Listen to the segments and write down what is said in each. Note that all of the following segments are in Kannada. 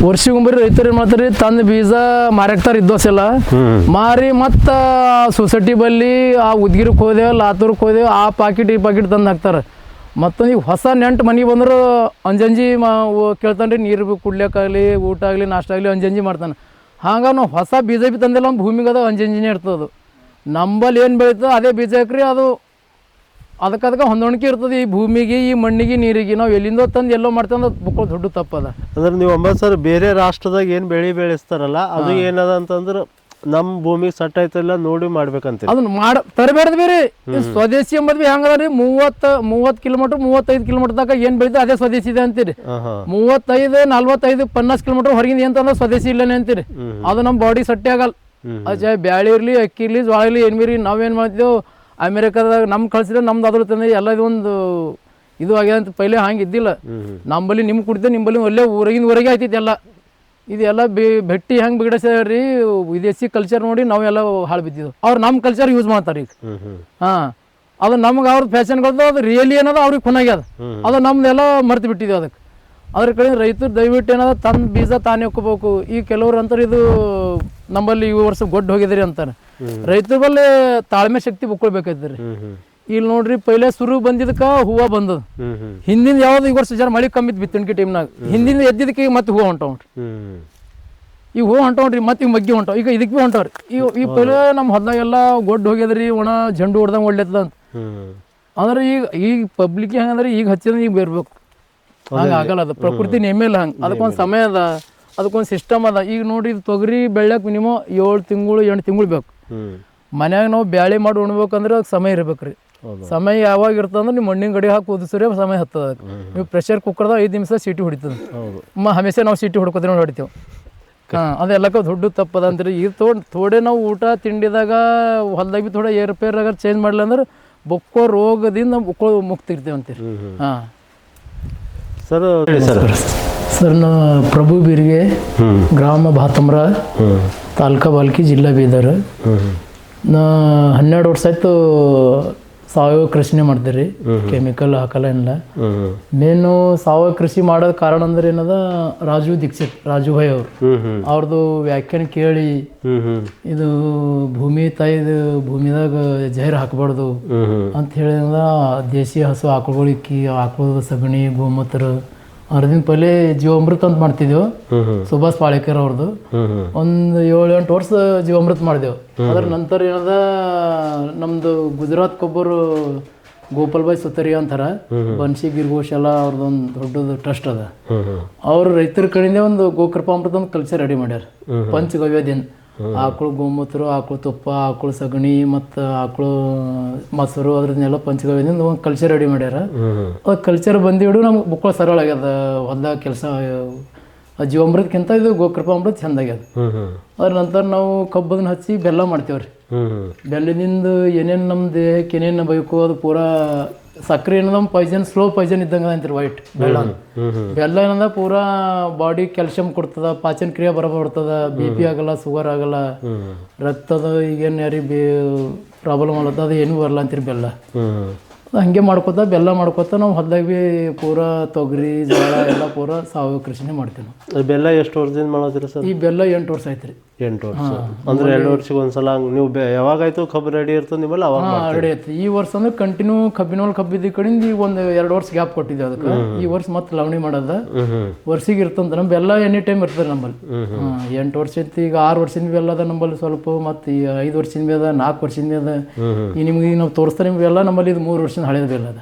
ವರ್ಷಿಗೊಂಬರಿ ರೈತರು ಏನು ಮಾಡ್ತಾರೆ, ತಂದು ಬೀಜ ಮಾರಾಕ್ತಾರೆ ಇದ್ದೋಸೆಲ್ಲ ಮಾರಿ ಮತ್ತು ಸೊಸೈಟಿ ಬಲ್ಲಿ ಆ ಉದ್ಗಿರಕ್ಕೆ ಹೋದೆವು, ಲಾತೂರ್ಗೆ ಹೋದೆವು, ಆ ಪಾಕಿಟ್ ಈ ಪಾಕಿಟ್ ತಂದು ಹಾಕ್ತಾರೆ. ಮತ್ತೊಂದು ಈಗ ಹೊಸ ನೆಂಟು ಮನೆಗೆ ಬಂದರೂ ಅಂಜಂಜಿ ಕೇಳ್ತಾನೆ ರೀ, ನೀರು ಕುಡ್ಲಿಕ್ಕಾಗಲಿ, ಊಟ ಆಗಲಿ, ನಾಷ್ಟ ಆಗಲಿ ಅಂಜಂಜಿ ಮಾಡ್ತಾನೆ. ಹಾಗೆ ನಾವು ಹೊಸ ಬೀಜ ಬಿ ತಂದೆಲ್ಲ ನಮ್ಮ ಭೂಮಿಗೆ ಅದು ಅಂಜಂಜಿನೇ ಇರ್ತದೆ. ನಂಬಲ್ಲಿ ಏನು ಬೆಳೀತದೆ ಅದೇ ಬೀಜ ಹಾಕ್ರಿ, ಅದು ಅದಕ್ಕೆ ಹೊಂದಾಣಿಕೆ ಇರ್ತದೆ ಈ ಭೂಮಿಗೆ, ಈ ಮಣ್ಣಿಗೆ, ನೀರಿಗೆ. ನಾವು ಎಲ್ಲಿಂದ ತಂದು ಎಲ್ಲೋ ಮಾಡ್ತಂದ್ರೆ ಬುಕ್ಕೊಳ್ಳೋದು ದೊಡ್ಡ ತಪ್ಪದ. ಅಂದ್ರೆ ನೀವು ಸರ್ ಬೇರೆ ರಾಷ್ಟ್ರದಾಗ ಏನು ಬೆಳೆಸ್ತಾರಲ್ಲ ಅದು ಏನದ ಅಂತಂದ್ರೆ ನಮ್ಮ ಭೂಮಿಗೆ ಸಟ್ ಆಯ್ತಲ್ಲ ನೋಡಿ ಮಾಡ್ಬೇಕಂತ ಅದನ್ನ ತರಬೇಡ್ದು ಬೇರೆ. ಸ್ವದೇಶಿ ಎಂಬುದು ಬಿ ಹೆಂಗದ ರೀ, 30 ಕಿಲೋಮೀಟರ್ 35 ಕಿಲೋಮೀಟರ್ ತನಕ ಏನು ಬೆಳೀತದೆ ಅದೇ ಸ್ವದೇಶಿ ಇದೆ ಅಂತೀರಿ. 35 45 50 ಕಿಲೋಮೀಟರ್ ಹೊರಗಿಂದ ಏನಂತಂದ್ರೆ ಸ್ವದೇಶಿ ಇಲ್ಲನೇ ಅಂತೀರಿ. ಅದು ನಮ್ಮ ಬಾಡಿ ಸಟ್ಟೆ ಆಗಲ್ಲ. ಅದು ಬ್ಯಾಳಿ ಇರಲಿ, ಅಕ್ಕಿ ಇರಲಿ, ಜೋಳ ಇರಲಿ, ಏನು ಬೀರಿ ನಾವೇನು ಮಾಡ್ತೀವಿ ಅಮೇರಿಕಾದಾಗ ನಮ್ಗೆ ಕಳ್ಸಿದ್ರೆ ನಮ್ದು ಅದ್ರ ತಂದ್ರೆ ಎಲ್ಲ ಇದೊಂದು ಇದು ಆಗ್ಯದ ಅಂತ. ಪೈಲೆ ಹಂಗೆ ಇದ್ದಿಲ್ಲ. ನಂಬಲ್ಲಿ ನಿಮ್ಗೆ ಕುಡಿದ್ರೆ ನಿಂಬಲ್ಲಿ ಒಳ್ಳೆ ಊರಾಗಿಂದ ಆಯ್ತೈತಿ ಎಲ್ಲ. ಇದೆಲ್ಲ ಭೆಟ್ಟಿ ಹೆಂಗೆ ಬಿಗಡಿಸ್ಯಾರ ವಿದೇಶಿ ಕಲ್ಚರ್ ನೋಡಿ ನಾವೆಲ್ಲ ಹಾಳು ಬಿದ್ದಿದ್ದು. ಅವ್ರು ನಮ್ಮ ಕಲ್ಚರ್ ಯೂಸ್ ಮಾಡ್ತಾರೆ ಈಗ. ಹಾಂ, ಅದು ನಮ್ಗೆ ಅವ್ರ ಫ್ಯಾಷನ್ಗಳದ್ದು ಅದು ರಿಯಲಿ ಏನದ ಅವ್ರಿಗೆ ಖುನಾಗ್ಯದ. ಅದು ನಮ್ದೆಲ್ಲ ಮರ್ತು ಬಿಟ್ಟಿದ್ದೀವಿ. ಅದಕ್ಕೆ ಅದ್ರ ಕಡೆ ರೈತರು ದಯವಿಟ್ಟು ಏನದ ತನ್ನ ಬೀಜ ತಾನೇ ಹಾಕೋಬೇಕು. ಈಗ ಕೆಲವ್ರು ಅಂತಾರೆ ಇದು ನಮ್ಮಲ್ಲಿ ಈ ವರ್ಷ ಗೊಡ್ಡು ಹೋಗಿದ್ರಿ ಅಂತಾರೆ. ರೈತರ ಬಲ್ಲಿ ತಾಳ್ಮೆ ಶಕ್ತಿ ಬುಕ್ಕೊಳ್ಬೇಕಾಯ್ತರಿ. ಇಲ್ಲಿ ನೋಡ್ರಿ, ಪೈಲೆ ಸುರು ಬಂದಿದ್ದಕ್ಕೆ ಹೂವು ಬಂದದ. ಹಿಂದಿನ ಯಾವ್ದು ಈ ವರ್ಷ ಜನ ಮಳೆ ಕಮ್ಮಿ ಬಿತ್ತಣಿಕೆ ಟೈಮ್ನಾಗ ಹಿಂದಿನ ಎದ್ದಿದ್ದಕ್ಕೆ ಈಗ ಮತ್ತೆ ಹೂವು ಹೊಂಟವ್ರಿ. ಈಗ ಹೂವು ಹೊಂಟವ್ರಿ, ಮತ್ತೆ ಈಗ ಮಗ್ಗಿ ಹೊಂಟವ್. ಈಗ ಇದಕ್ಕೆ ಭೀ ಹೊಂಟವ್ರಿ. ಈ ಪೈಲೆ ನಮ್ಮ ಹೊಲ್ದಾಗೆಲ್ಲ ಗೊಡ್ಡು ಹೋಗ್ಯದ್ರಿ, ಒಣ ಜಂಡು ಹೊಡ್ದಂಗೆ ಒಳ್ಳೆತ್ತದ ಅಂತ. ಅಂದ್ರೆ ಈಗ ಪಬ್ಲಿಕ್ ಹೆಂಗಂದ್ರೆ ಈಗ ಹಚ್ಚಿದ್ರೆ ಈಗ ಬೇರ್ಬೇಕು. ಹಂಗೆ ಆಗಲ್ಲ. ಅದು ಪ್ರಕೃತಿ ನೇಮೇಲೆ ಹಂಗೆ. ಅದಕ್ಕೊಂದು ಸಮಯ ಅದ, ಅದಕ್ಕೊಂದು ಸಿಸ್ಟಮ್ ಅದ. ಈಗ ನೋಡ್ರಿ, ಇದು ತೊಗರಿ ಬೆಳ್ಯಾಕ ಮಿನಿಮಮ್ 7 ತಿಂಗಳು 8 ತಿಂಗಳು ಬೇಕು. ಮನ್ಯಾಗ ನಾವು ಬ್ಯಾಳೆ ಮಾಡಿ ಉಣ್ಬೇಕಂದ್ರೆ ಅದಕ್ಕೆ ಸಮಯ ಇರ್ಬೇಕ್ರಿ. ಸಮಯ ಯಾವಾಗ ಇರ್ತದಂದ್ರೆ ನೀವು ಮಣ್ಣಿನ ಗಡಿ ಹಾಕಿ ಓದಿಸ್ರೆ ಸಮಯ ಹತ್ತದ. ಅದಕ್ಕೆ ನೀವು ಪ್ರೆಷರ್ ಕುಕ್ಕರ್ದಾಗ 5 ನಿಮಿಷ ಸೀಟಿ ಹೊಡಿತದೆ. ಹಮೇಶ ನಾವು ಸೀಟಿ ಹೊಡ್ಕೋತೀವಿ ನೋಡಿ ಹೊಡಿತೇವೆ. ಹಾಂ, ಅದೆಲ್ಲಕ್ಕ ದೊಡ್ಡ ತಪ್ಪದ ಅಂತೀರಿ. ಈಗ ಥೋಡೆ ನಾವು ಊಟ ತಿಂಡಿದಾಗ ಹೊಲ್ದಾಗ ಭೀ ಥೋಡೆ ಏರ್ಪೇರಾಗ ಚೇಂಜ್ ಮಾಡಲಿ ಅಂದ್ರೆ ಬೊಕ್ಕೋ ರೋಗದಿಂದ ಮುಕ್ತಿ ಇರ್ತೇವೆ ಅಂತೀರಿ. ಹಾಂ ಸರ್, ನಾ ಪ್ರಭು ಬೀರ್ಗೆ, ಗ್ರಾಮ ಭಾತಮ್ರ, ತಾಲೂಕಾ ಬಾಲ್ಕಿ, ಜಿಲ್ಲಾ ಬೀದರ್. ನಾ 12 ವರ್ಷ ಆಯ್ತು ಸಾವಯವ ಕೃಷಿನೇ ಮಾಡ್ತೀರಿ. ಕೆಮಿಕಲ್ ಹಾಕಲ್ಲ ಏನಿಲ್ಲ. ಮೇನು ಸಾವಯವ ಕೃಷಿ ಮಾಡೋದು ಕಾರಣ ಅಂದ್ರೆ ಏನದ, ರಾಜು ಭಾಯ್ ಅವ್ರದ್ದು ವ್ಯಾಖ್ಯಾನ ಕೇಳಿ ಇದು ಭೂಮಿ ತಾಯಿದು ಭೂಮಿದಾಗ ಜೈರ್ ಹಾಕಬಾರ್ದು ಅಂತ ಹೇಳಿದ ದೇಶಿ ಹಸು ಆಕಳುಗಳಿಕ್ಕಿ ಆಕಳದ ಸಗಣಿ ಗೋಮೂತ್ರ ಅರ್ದಿನ ಪೈಲೆ ಜೀವಾಮೃತ ಅಂತ ಮಾಡ್ತಿದ್ದೆವು. ಸುಭಾಷ್ ಪಾಳೇಕರ್ ಅವ್ರದ್ದು ಒಂದು 7-8 ವರ್ಷ ಜೀವಾಮೃತ ಮಾಡಿದೆವು. ಅದ್ರ ನಂತರ ಏನದ, ನಮ್ದು ಗುಜರಾತ್ ಕೊಬ್ಬರು ಗೋಪಾಲ್ ಭಾಯ್ ಸುತರಿ ಅಂತಾರ, ಬನ್ಸಿ ಗಿರ್ಗೋಶಾಲ ಅವ್ರದ್ದೊಂದು ದೊಡ್ಡದು ಟ್ರಸ್ಟ್ ಅದ. ಅವ್ರು ರೈತರ ಕಡೆಯಿಂದ ಒಂದು ಗೋಕೃಪಾಮೃತ ಒಂದು ಕಲ್ಚರ್ ರೆಡಿ ಮಾಡ್ಯಾರ. ಪಂಚಗವ್ಯದಿಂದ ಆಕಳು ಗೋಮೂತ್ರ, ಆಕಳು ತುಪ್ಪ, ಆಕಳು ಸಗಣಿ ಮತ್ತು ಆಕಳು ಮೊಸರು ಅದ್ರನ್ನೆಲ್ಲ ಪಂಚಗವ್ಯದಿಂದ ಒಂದು ಕಲ್ಚರ್ ರೆಡಿ ಮಾಡ್ಯಾರ. ಅದು ಕಲ್ಚರ್ ಬಂದಿಡು ನಮ್ಗೆ ಬುಕ್ಳ ಸರಳ ಆಗ್ಯದ. ಹೊಲ್ದಾಗ ಕೆಲಸ ಜೀವಾಮೃತಕ್ಕಿಂತ ಇದು ಗೋಕೃಪಾಮೃತ ಚಂದ ಆಗ್ಯದ. ಅದ್ರ ನಂತರ ನಾವು ಕಬ್ಬದನ್ನ ಹಚ್ಚಿ ಬೆಲ್ಲ ಮಾಡ್ತೇವ್ರಿ. ಬೆಲ್ಲದಿಂದ ಏನೇನು ನಮ್ಮ ದೇಹಕ್ಕೆ ಏನೇನು ಬೇಕು ಅದು ಪೂರಾ ಸಕ್ಕರೆ ಏನದ ಪಾಯ್ಸನ್, ಸ್ಲೋ ಪಾಯ್ಸನ್ ಇದ್ದಂಗೆ ಅಂತೀರಿ ವೈಟ್ ಬೆಲ್ಲ. ಬೆಲ್ಲ ಏನದ ಪೂರಾ ಬಾಡಿ ಕ್ಯಾಲ್ಸಿಯಂ ಕೊಡ್ತದ, ಪಾಚನ ಕ್ರಿಯೆ ಬರ್ತದ, BP ಆಗಲ್ಲ, ಶುಗರ್ ಆಗಲ್ಲ, ರಕ್ತದ ಈಗೇನು ಯಾರಿಗೆ ಪ್ರಾಬ್ಲಮ್ ಆಗತ್ತ ಅದು ಏನೂ ಬರಲ್ಲ ಅಂತೀರಿ ಬೆಲ್ಲ. ಹಂಗೆ ಮಾಡ್ಕೋತ ಬೆಲ್ಲ ಮಾಡ್ಕೋತ ನಾವು ಹೊಲ್ದಾಗ ಭೀ ಪೂರಾ ತೊಗರಿ ಜೋಳ ಎಲ್ಲ ಪೂರಾ ಸಾವಯವ ಕೃಷಿನೇ ಮಾಡ್ತೀವಿ ನಾವು. ಬೆಲ್ಲ ಎಷ್ಟು ವರ್ಷದಿಂದ ಮಾಡೋದಿಲ್ಲ ಸರ್? ಈ ಬೆಲ್ಲ 8 ವರ್ಷ ಆಯ್ತು ರೀ. 8 ವರ್ಷ ಅಂದ್ರೆ 2 ವರ್ಷಕ್ಕೆ ಒಂದ್ಸಲ ನೀವು ಯಾವಾಗಾಯ್ತು ಕಬ್ಬು ರೆಡಿ ಇರ್ತದೆ ನಿಮ್ಮಲ್ಲಿ ಅವಾಗ ರೆಡಿ ಆಯ್ತು. ಈ ವರ್ಷ ಅಂದ್ರೆ ಕಂಟಿನ್ಯೂ ಕಬ್ಬಿದ್ದ ಕಡೆಯಿಂದ ಈಗ ಒಂದು 2 ವರ್ಷ ಗ್ಯಾಪ್ ಕೊಟ್ಟಿದ್ದೆ ಅದಕ್ಕೆ. ಈ ವರ್ಷ ಮತ್ತೆ ಲವಣಿ ಮಾಡೋದ ವರ್ಷಿಗೆ ಇರ್ತಂತ. ನಮ್ಮ ಬೆಲ್ಲ ಎನಿ ಟೈಮ್ ಇರ್ತದೆ ನಮ್ಮಲ್ಲಿ. 8 ವರ್ಷ ಇತ್ತು, ಈಗ 6 ವರ್ಷದಿಂದ ಬೆಲ್ಲ ಅದ ನಮ್ಮಲ್ಲಿ ಸ್ವಲ್ಪ, ಮತ್ತು 5 ವರ್ಷದಿಂದ ಅದ, 4 ವರ್ಷದಿಂದ ಅದ. ಈ ನಿಮ್ಗೆ ನಾವು ತೋರಿಸ್ತಾರೆ ನಿಮ್ಗೆ ಬೆಲ್ಲ ನಮ್ಮಲ್ಲಿ ಇದು 3 ವರ್ಷದಿಂದ ಹಳೇದು ಬೆಲ್ಲ ಅದ.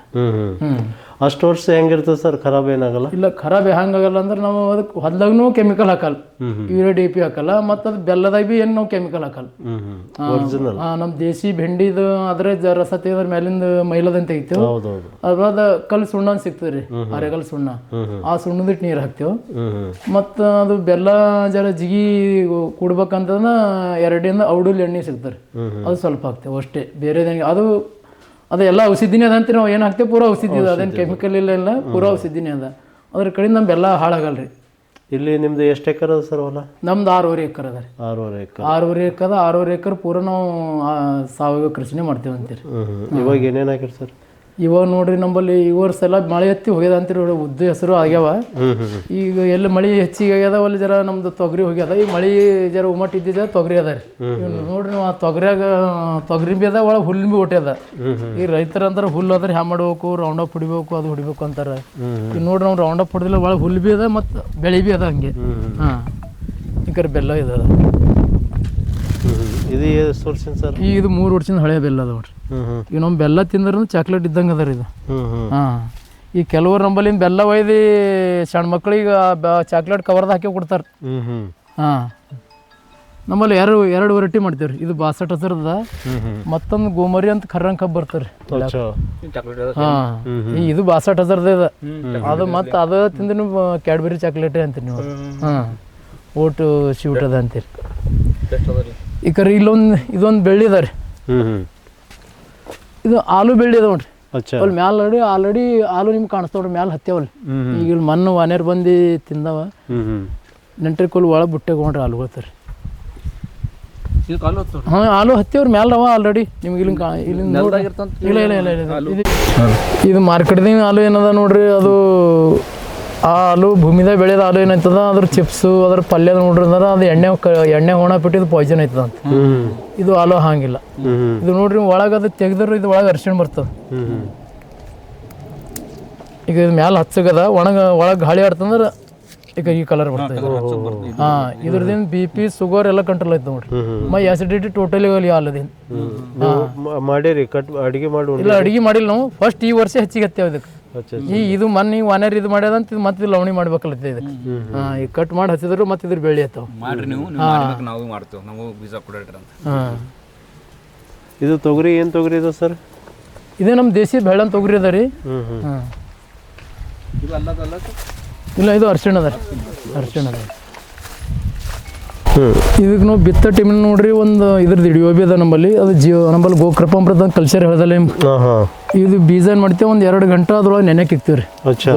ಅಷ್ಟು ವರ್ಷ ಹೆಂಗಿರ್ತದೆ ಸರ್? ಖರಾಬ್ ಏನಾಗಲ್ಲ? ಇಲ್ಲ, ಖರಾಬ್ ಹೆಂಗಾಗಲ್ಲ ಅಂದ್ರೆ ನಾವು ಅದಕ್ಕೆ ಹೊಲ್ದಾಗೂ ಕೆಮಿಕಲ್ ಹಾಕಲ್ಲ, ಯೂರಿಯಾ DAP ಹಾಕಲ್ಲ, ಮತ್ತು ಅದು ಬೆಲ್ಲದಾಗ ಭೀ ಏನು ನಾವು ಕೆಮಿಕಲ್ ಹಾಕಲ್ಲ. ನಮ್ಮ ದೇಸಿ ಬೆಂಡಿದು ಅದ್ರೆ ರಸ ತೆಗೆದ್ರ ಮೇಲಿಂದ ಮೈಲದಂತ ತೆಗಿತೇವೆ. ಅದ್ರದ ಕಲ್ಲು ಸುಣ್ಣ ಅಂತ ಸಿಗ್ತದೆ ರೀ, ಅರೆಗಲ್ ಸುಣ್ಣ. ಆ ಸುಣ್ಣದಿಟ್ಟು ನೀರು ಹಾಕ್ತೇವೆ. ಮತ್ತು ಅದು ಬೆಲ್ಲ ಜರ ಜಿಗಿ ಕುಡ್ಬೇಕಂತಂದ್ರೆ 2 ಔಡಲ್ ಎಣ್ಣೆ ಸಿಗ್ತಾರೆ, ಅದು ಸ್ವಲ್ಪ ಹಾಕ್ತೇವೆ ಅಷ್ಟೇ. ಬೇರೆದೇನು ಅದು ಎಲ್ಲ ಔಷಧಿನೇ ಅದ ಅಂತೀವಿ ನಾವು. ಏನು ಹಾಕ್ತೇವೆ ಪೂರಾ ಔಷಧಿ ಅದ, ಅದೇನು ಕೆಮಿಕಲ್ ಇಲ್ಲ, ಪೂರಾ ಔಷಧಿನೇ ಅದ. ಅದ್ರ ಕಡೆಯಿಂದ ನಮ್ಮ ಬೆಲ್ಲ ಹಾಳಾಗಲ್ರಿ. ಇಲ್ಲಿ ನಿಮ್ದು ಎಷ್ಟು ಎಕರೆ ಅದ ಸರ್ ಹೊಲ? ನಮ್ದು 6.5 ಎಕರೆ ಅದ ರೀ. 6.5 ಎಕರೆ ಅದ. 6.5 ಎಕರೆ ಪೂರಾ ನಾವು ಸಾವಯವ ಕೃಷಿನೇ ಮಾಡ್ತೇವೆ ಅಂತೀರಿ. ಇವಾಗ ಏನೇನು ಹಾಕಿರಿ ಸರ್? ಇವಾಗ ನೋಡ್ರಿ ನಂಬಲ್ಲಿ ಈ ವರ್ಷ ಎಲ್ಲ ಮಳೆ ಹತ್ತಿ ಹೋಗ್ಯದ ಅಂತೀರಿ ನೋಡಿ, ಉದ್ದ ಹೆಸರು ಆಗ್ಯಾವ. ಈಗ ಎಲ್ಲಿ ಮಳೆ ಹೆಚ್ಚಿಗೆ ಆಗ್ಯದ ಅಲ್ಲಿ ಜರ ನಮ್ದು ತೊಗರಿ ಹೋಗ್ಯದ. ಈಗ ಮಳೆ ಜರ ಉಮಟ್ ಇದ್ದಿದ್ದ ತೊಗರಿ ಅದ ರೀ. ನೋಡ್ರಿ ನಾವು ಆ ತೊಗರಿಯಾಗ ತೊಗರಿ ಬಿ ಅದ, ಒಳಗೆ ಹುಲ್ಲು ಬಿ ಒಟ್ಟೆ ಅದ. ಈ ರೈತರ ಅಂತಾರೆ ಹುಲ್ಲು ಅದ್ರ ಹ್ಯಾ ಮಾಡ್ಬೇಕು, ರೌಂಡ್ ಅಪ್ ಹೊಡಿಬೇಕು, ಅದು ಹೊಡಿಬೇಕು ಅಂತಾರೆ. ಈಗ ನೋಡ್ರಿ ನಾವು ರೌಂಡ್ ಅಪ್ ಹೊಡೆದಿಲ್ಲ, ಒಳಗೆ ಹುಲ್ಲು ಬಿ ಅದ ಮತ್ತು ಬೆಳೆ ಬಿ ಅದ ಹಂಗೆ. ಹಾಂ, ಈ ಕಡೆ ಬೆಲ್ಲ ಇದೆ. ಇದು ಎಷ್ಟು ವರ್ಷದ ಸರ್? ಈಗ ಇದು 3 ವರ್ಷದಿಂದ ಹಳೆಯ ಬೆಲ್ಲ ಅದ ನೋಡ್ರಿ. ಈಗ ನಮ್ಮ ಬೆಲ್ಲ ತಿಂದ್ರೂ ಚಾಕ್ಲೇಟ್ ಇದ್ದಂಗೆ ಅದ ರೀ ಇದು. ಹಾಂ, ಈ ಕೆಲವ್ರು ನಂಬಲ್ಲಿಂದ ಬೆಲ್ಲ ಒಯ್ದು ಸಣ್ಣ ಮಕ್ಳಿಗೆ ಚಾಕ್ಲೇಟ್ ಕವರ್ದ ಹಾಕಿ ಕೊಡ್ತಾರೆ. ಹಾಂ, ನಮ್ಮಲ್ಲಿ ಎರಡು ವೆರೈಟಿ ಮಾಡ್ತೀವಿ ರೀ. ಇದು 62 ಹಸರದ, ಮತ್ತೊಂದು ಗೋಮರಿ ಅಂತ ಕರ್ರಂಗ್ ಕಬ್ಬು ಬರ್ತಾರೆ. ಹಾಂ, ಇದು 62 ಹಸರದ ಇದೆ. ಅದು ಮತ್ತು ಅದು ತಿಂದ್ರೆ ಕ್ಯಾಡ್ಬರಿ ಚಾಕ್ಲೇಟೇ ಅಂತೀರಿ ನೀವು. ಹಾಂ, ಓಟು ಸ್ವೀಟ್ ಅದ ಅಂತೀರಿ. ಈ ಕರೆ ಇದೊಂದು ಬೆಳ್ಳಿ ಅದ ರೀ. ಇದು ಆಲೂ ಬೆಳ್ಳಿ ಅದ ನೋಡ್ರಿ. ಅಲ್ಲಿ ಮ್ಯಾಲ ಆಲ್ರೆಡಿ ಆಲೂ ನಿಮ್ಗೆ ಕಾಣಿಸ್ತಾವ್ರಿ, ಮ್ಯಾಲ ಹತ್ಯಾವಲ್ಲಿ. ಈಗ ಇಲ್ಲಿ ಮಣ್ಣು ವಾನೇರ್ ಬಂದು ತಿಂದವ. ನೆಂಟ್ರಿ ಕೊಲ್ ಒಳಗೆ ಬುಟ್ಟೆಗೊಂಡ್ರಿ ಆಲೂಗಳು ರೀ. ಹಾಂ, ಆಲೂ ಹತ್ತಿವ್ರಿ ಮ್ಯಾಲ ಅವ ಆಲ್ರೆಡಿ. ನಿಮ್ಗೆ ಇಲ್ಲಿ ಇಲ್ಲ. ಇದು ಮಾರ್ಕೆಟ್ದಿಂದ ಆಲೂ ಏನದ ನೋಡ್ರಿ, ಅದು ಆ ಆಲೂ ಭೂಮಿದಾಗ ಬೆಳೆದ ಆಲೂ ಏನಾಯ್ತದ, ಅದ್ರ ಚಿಪ್ಸು ಅದ್ರ ಪಲ್ಯ ನೋಡ್ರಿ ಅಂದ್ರೆ ಅದು ಎಣ್ಣೆ ಹೋಣ ಬಿಟ್ಟಿದ್ದು ಪಾಯ್ಸನ್ ಆಯ್ತದ ಅಂತ. ಇದು ಆಲೂ ಹಾಂಗಿಲ್ಲ. ಇದು ನೋಡ್ರಿ ಒಳಗೆ ಅದು ತೆಗೆದ್ರೆ ಇದು ಒಳಗೆ ಅರಿಶಿಣ ಬರ್ತದೆ. ಈಗ ಇದು ಮ್ಯಾಲ ಹಚ್ಚಗದ, ಒಳಗೆ ಗಾಳಿ ಆಡ್ತಂದ್ರೆ ಈಗ ಈ ಕಲರ್ ಬರ್ತದೆ. ಹಾಂ, ಇದ್ರದಿಂದ BP ಶುಗರ್ ಎಲ್ಲ ಕಂಟ್ರೋಲ್ ಆಯ್ತು ನೋಡ್ರಿ. ಆಸಿಡಿಟಿ ಟೋಟಲಿ ಹೋಗಲಿ ಆಲದಿಂದ. ಮಾಡಿರಿ ಅಡಿಗೆ ಮಾಡಿ? ಇಲ್ಲ, ಅಡಿಗೆ ಮಾಡಿಲ್ಲ ನಾವು. ಫಸ್ಟ್ ಈ ವರ್ಷ ಹೆಚ್ಚಿಗೆ ಹತ್ತೇವೆ ಇದಕ್ಕೆ. ಇದು ಮೊನ್ನೆ ವಾನೇರ್ ಇದು ಮಾಡ್ಯದಂತ ಇದು ಮತ್ತೆ ಲವಣಿ ಮಾಡ್ಬೇಕಲ್ಲತ್ತೆ ಇದಕ್ಕೆ. ಹಾಂ, ಈಗ ಕಟ್ ಮಾಡಿ ಹಚ್ಚಿದ್ರು ಮತ್ತೆ ಇದ್ರ ಬೆಳೆ ಆಯ್ತಾವ. ಹಾಂ, ಇದು ತೊಗರಿ ಏನು ತೊಗರಿ ಇದೆ ಸರ್? ಇದೇ ನಮ್ಮ ದೇಸಿ ಬೆಳ್ಳನ್ ತೊಗರಿ ಅದ ರೀ. ಹಾಂ, ಇಲ್ಲ, ಇದು ಅರ್ಶಿಣ ಅದ ರೀ. ಅರ್ಶಿಣ ಅದ. ಇದಕ್ಕೆ ನಾವು ಬಿತ್ತ ಟೈಮಿನ ನೋಡ್ರಿ ಒಂದು ಇದ್ರದ್ದು ಹಿಡಿಯೋ ಬಿ ಅದ ನಮ್ಮಲ್ಲಿ. ಅದು ನಮ್ಮಲ್ಲಿ ಗೋಕೃಪಾಮೃತ ಕಲ್ಚರ್ ಹೇಳ್ದಲ್ಲ. ಇದು ಬೀಜ ಏನು ಮಾಡ್ತೇವೆ, ಒಂದು 2 ಗಂಟೆ ಅದ್ರೊಳಗೆ ನೆನೆಕ್ಕೆ ಇಕ್ತೀವಿ ರೀ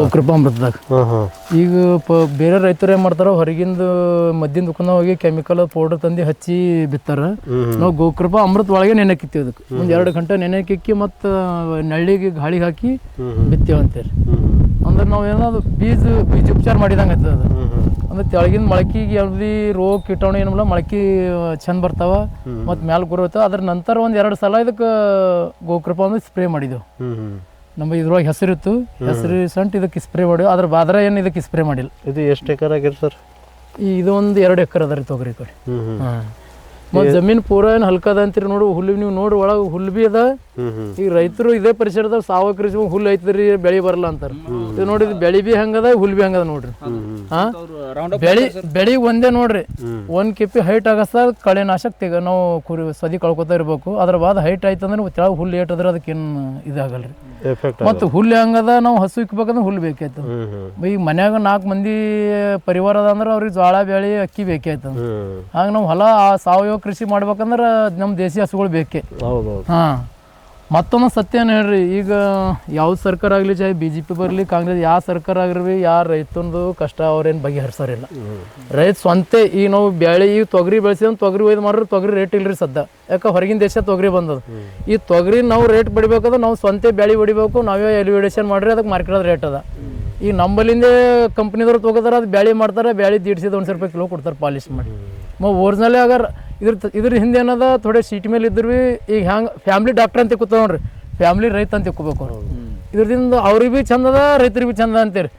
ಗೋಕೃಪಾಮೃತದಾಗ. ಈಗ ಬೇರೆ ರೈತರು ಏನು ಮಾಡ್ತಾರ, ಹೊರಗಿಂದ ಮದ್ದಿನ ದುಕಾನ ಹೋಗಿ ಕೆಮಿಕಲ್ ಪೌಡರ್ ತಂದು ಹಚ್ಚಿ ಬಿತ್ತಾರ. ನಾವು ಗೋಕೃಪಾ ಅಮೃತ ಒಳಗೆ ನೆನೆಕ್ಕೆ ಇಕ್ತೀವಿ. ಅದಕ್ಕೆ ಒಂದು 2 ಗಂಟೆ ನೆನೆಕ್ಕೆ ಇಕ್ಕಿ ಮತ್ತು ನಳ್ಳಿಗೆ ಗಾಳಿಗೆ ಹಾಕಿ ಬಿತ್ತೇವೆ ಅಂತೇಳಿ. ಅಂದ್ರೆ ನಾವು ಏನಾದ್ರು ಬೀಜ ಉಪಚಾರ ಮಾಡಿದಂಗೆ ಆಗ್ತದೆ ಅದು. ಅಂದ್ರೆ ತೆಳಗಿನ ಮೊಳಕಿಗೆ ಯಾವುದೇ ರೋಗ ಕೀಟಾಣು ಏನಿಲ್ಲ, ಮೊಳಕೆ ಚಂದ ಬರ್ತಾವ ಮತ್ತು ಮ್ಯಾಲ ಗುರುತ್ತಾವ. ಅದ್ರ ನಂತರ ಒಂದು 2 ಸಲ ಇದಕ್ಕೆ ಗೋಕೃಪಾ ಅಂದ್ರೆ ಸ್ಪ್ರೇ ಮಾಡಿದೆವು. ನಮ್ಮ ಇದ್ರೊಳಗೆ ಹೆಸರಿತ್ತು, ಹೆಸರು ಸಂಟ್ ಇದಕ್ಕೆ ಸ್ಪ್ರೇ ಮಾಡಿದೆವು. ಅದ್ರ ಬಾದ್ರ ಏನು ಇದಕ್ಕೆ ಸ್ಪ್ರೇ ಮಾಡಿಲ್ಲ. ಇದು ಎಷ್ಟು ಎಕರೆ ಆಗಿರಿ ಸರ್? ಇದು ಒಂದು 2 ಎಕರೆ ಅದ ರೀ ತೊಗರಿ ಕಡೆ. ಹಾಂ, ಮತ್ತು ಜಮೀನು ಪೂರ ಏನು ಹಲ್ಕದ ಅಂತೀರಿ ನೋಡು. ಹುಲ್ಲು ನೀವು ನೋಡಿ ಒಳಗೆ ಹುಲ್ಲು ಬಿ ಅದ. ಈಗ ರೈತರು ಇದೇ ಪರಿಸರದಾಗ ಸಾವಯವ ಕೃಷಿ ಹುಲ್ಲು ಐತ್ರಿ, ಬೆಳೆ ಬರಲ್ಲ ಅಂತಾರೆ. ಇದು ನೋಡಿ, ಬೆಳೆ ಬಿ ಹಂಗದ, ಹುಲ್ಲು ಬಿ ಹಂಗದ ನೋಡ್ರಿ. ಹಾಂ, ಬೆಳೆ ಒಂದೇ ನೋಡ್ರಿ. 1 ಕೆಪಿ ಹೈಟ್ ಆಗಸ್ತ ಕಳೆ ನಾಶಕ್ ನಾವು ಸದಿ ಕಳ್ಕೊತಾ ಇರ್ಬೇಕು. ಅದ್ರ ಬಾದ್ ಹೈಟ್ ಆಯ್ತಂದ್ರೆ ತೆಳಗೆ ಹುಲ್ಲು ಏಟದ್ರೆ ಅದಕ್ಕೇನು ಇದಾಗಲ್ರಿ. ಮತ್ತು ಹುಲ್ಲು ಹೆಂಗದ, ನಾವು ಹಸು ಇಕ್ಬೇಕಂದ್ರೆ ಹುಲ್ಲು ಬೇಕಾಯ್ತು. ಈಗ ಮನ್ಯಾಗ 4 ಮಂದಿ ಪರಿವಾರ ಅದ ಅಂದ್ರೆ ಅವ್ರಿಗೆ ಜೋಳ ಬೇಳೆ ಅಕ್ಕಿ ಬೇಕಾಯ್ತು. ಹಾಗೆ ನಾವು ಹೊಲ ಸಾವಯವ ಕೃಷಿ ಮಾಡ್ಬೇಕಂದ್ರೆ ನಮ್ಮ ದೇಸಿ ಹಸುಗಳು ಬೇಕೇ. ಹಾಂ, ಮತ್ತೊಂದು ಸತ್ಯ ಏನು ಹೇಳ್ರಿ, ಈಗ ಯಾವ ಸರ್ಕಾರ ಆಗಲಿ, ಚಾಹೆ BJP ಬರಲಿ, ಕಾಂಗ್ರೆಸ್, ಯಾವ ಸರ್ಕಾರ ಆಗಿರ್ವಿ, ಯಾರು ರೈತಂದು ಕಷ್ಟ ಅವ್ರೇನು ಬಗೆಹರಿಸೋರಿಲ್ಲ. ರೈತ ಸ್ವಂತ ಈಗ ನಾವು ಬೆಳೆ ಈಗ ತೊಗರಿ ಬೆಳೆಸಿದ್ರೆ ತೊಗರಿ ಒಯ್ದು ಮಾಡ್ರಿ, ತೊಗರಿ ರೇಟ್ ಇಲ್ರಿ ಸದ್ಯ. ಯಾಕೆ ಹೊರಗಿನ ದೇಶ ತೊಗರಿ ಬಂದದ. ಈ ತೊಗರಿ ನಾವು ರೇಟ್ ಬಡಿಬೇಕಾದ್ರೆ ನಾವು ಸ್ವಂತ ಬೆಳೆ ಹೊಡಿಬೇಕು, ನಾವೇ ಎಲಿವೇಡೇಷನ್ ಮಾಡ್ರಿ, ಅದಕ್ಕೆ ಮಾರ್ಕೆಟ್ ರೇಟ್ ಅದ. ಈಗ ನಂಬಲ್ಲಿಂದೇ ಕಂಪ್ನಿದವ್ರು ತೊಗೋತಾರೆ, ಅದು ಬ್ಯಾಳಿ ಮಾಡ್ತಾರೆ, ಬ್ಯಾಳಿ 150 ರೂಪಾಯಿ ಕಿಲೋ ಕೊಡ್ತಾರೆ ಪಾಲಿಶ್ ಮಾಡಿ. ಒರಿಜಿನಲ್ಲೇ ಅಗರ್ ಇದ್ರ ಹಿಂದೆ ಏನದ ಥೋಡೆ ಸೀಟ್ ಮೇಲೆ ಇದ್ರು. ಈಗ ಹ್ಯಾಂಗೆ ಫ್ಯಾಮ್ಲಿ ಡಾಕ್ಟರ್ ಅಂತ ಕೂತಾವ ನೋಡ್ರಿ, ಫ್ಯಾಮ್ಲಿ ರೈತ ಅಂತ ತಿಕ್ಕೋಬೇಕು ಅವ್ರು. ಇದ್ರದಿಂದ ಅವ್ರಿಗೆ ಭೀ ಚಂದ ಅದ, ರೈತರಿಗೆ ಭೀ ಚಂದ ಅಂತೀರಿ.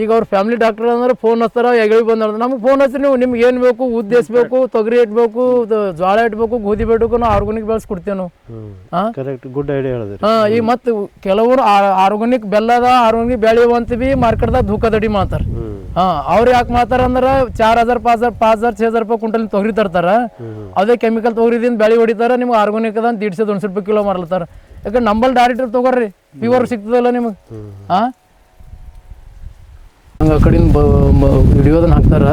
ಈಗ ಅವ್ರ ಫ್ಯಾಮಿಲಿ ಡಾಕ್ಟರ್ ಅಂದ್ರೆ ಫೋನ್ ಹಚ್ತಾರ, ಎಗಳಿ ಬಂದ್ರೆ ನಮ್ಗೆ ಫೋನ್ ಹಚ್ಚಿರಿ, ನೀವು ನಿಮ್ಗೆ ಏನು ಬೇಕು, ಉದ್ದು ಬೇಕು, ತೊಗರಿ ಇಟ್ಬೇಕು, ಜೋಳ ಇಟ್ಬೇಕು, ಗೋಧಿ ಬೇಕು, ನಾವು ಆರ್ಗಾನಿಕ್ ಬೆಳೆಸ್ಕೊಡ್ತೇವೆ ನಾವು. ಗುಡ್ ಐಡಿಯಾ ಹೇಳಿದ್ರಿ. ಈಗ ಮತ್ತು ಕೆಲವರು ಆರ್ಗಾನಿಕ್ ಬೆಲ್ಲದ ಆರ್ಗಾನಿಕ್ ಬೆಳೆ ಅಂತೀವಿ, ಮಾರ್ಕೆಟ್ದಾಗ ಧೂಕದಡಿ ಮಾಡ್ತಾರೆ. ಅವ್ರು ಯಾಕೆ ಮಾಡ್ತಾರ ಅಂದ್ರೆ 4000 5000 6000 ರೂಪಾಯಿ ಕ್ವಿಂಟಲ್ ತೊಗರಿ ತರ್ತಾರ. ಅದೇ ಕೆಮಿಕಲ್ ತೊಗರಿದಿಂದ ಬೆಳೆ ಹೊಡಿತಾರ. ನಿಮ್ಗೆ ಆರ್ಗಾನಿಕ್ ಅದ 150 ರೂಪಾಯಿ ಕಿಲೋ ಮಾರ್ಲತ್ತಾರ. ಯಾಕಂದ್ರೆ ನಂಬಲ್ಲಿ ಡೈರೆಕ್ಟ್ ತೊಗೊರ್ರಿ, ಪ್ಯೂರ್ ಸಿಗ್ತದಲ್ಲ ನಿಮಗೆ. ಹಾಂ, ಹಂಗೆ ಆ ಕಡೆಯಿಂದ ವಿಡಿಯೋದನ್ನ ಹಾಕ್ತಾರ.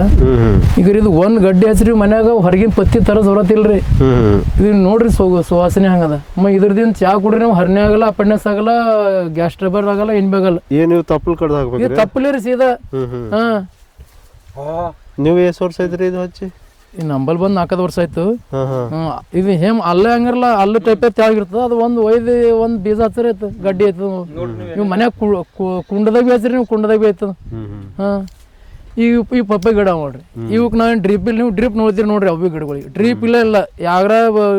ಈಗ ಇದು 1 ಗಡ್ಡೆ ಹಚ್ಚ್ರಿ ಮನ್ಯಾಗ, ಹೊರಗಿನ ಪತ್ತಿ ತರ ಸೊರತಿಲ್ರಿ. ಇದು ನೋಡ್ರಿ ಸುವಾಸನೆ ಹಂಗದ. ಇದ್ರದಿಂದ ಚಾ ಕುಡ್ರಿ, ನಾವು ಹರ್ನೆ ಆಗಲ್ಲ, ಅಪೆಂಡಿಕ್ಸ್ ಆಗಲ್ಲ, ಗ್ಯಾಸ್ ಟ್ರಬಲ್ ಆಗಲ್ಲ, ಏನ್ ಬೇಕಲ್ಲ. ಏನು ತಪ್ಪಲ್ ಕಡ್ದು ಹಾಕ್ಬೇಕು? ತಪ್ಪಲಿ ರೀ ಸೀದಾ. ನೀವು ಎಷ್ಟು ವರ್ಷ ಐತ್ರಿ ಇದು ಹಚ್ಚಿ? ಈ ನಂಬಲ್ ಬಂದು 4 ವರ್ಷ ಆಯ್ತು. ಹಾಂ ಹಾಂ ಇದು ಅಲ್ಲೇ ಹಂಗಿರಲ್ಲ, ಅಲ್ಲು ಟೈಪೇ ತೆಳಗಿರ್ತದ. ಅದು ಒಯ್ದು ಒಂದು ಬೀಜ ಹಚ್ಚರಿ ಆಯ್ತು, ಗಡ್ಡಿ ಆಯ್ತು. ನೀವು ಮನ್ಯಾಗ ಕುಂಡದಾಗ ಬಿ ಹಚ್ಚಿರಿ, ನೀವು ಕುಂಡದಾಗ ಬಿ ಆಯ್ತದ. ಹಾಂ ಈ ಪಪ್ಪಾಯಿ ಗಿಡ ನೋಡ್ರಿ, ಇವಕ್ಕೆ ನಾವು ಡ್ರಿಪ್ ನೀವು ಡ್ರಿಪ್ ನೋಡ್ತೀರಿ ನೋಡ್ರಿ, ಅವು ಗಿಡಗಳಿಗೆ ಡ್ರಿಪ್ ಇಲ್ಲ. ಯಾವ್ರ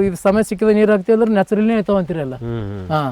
ಇದು ಸಮಯ ಸಿಕ್ಕಿದ ನೀರು ಹಾಕ್ತೀವಿ ಅಂದ್ರೆ ನ್ಯಾಚುರಲ್ನೇ ಆಯ್ತಾವ ಅಂತೀರಿ ಎಲ್ಲ. ಹಾಂ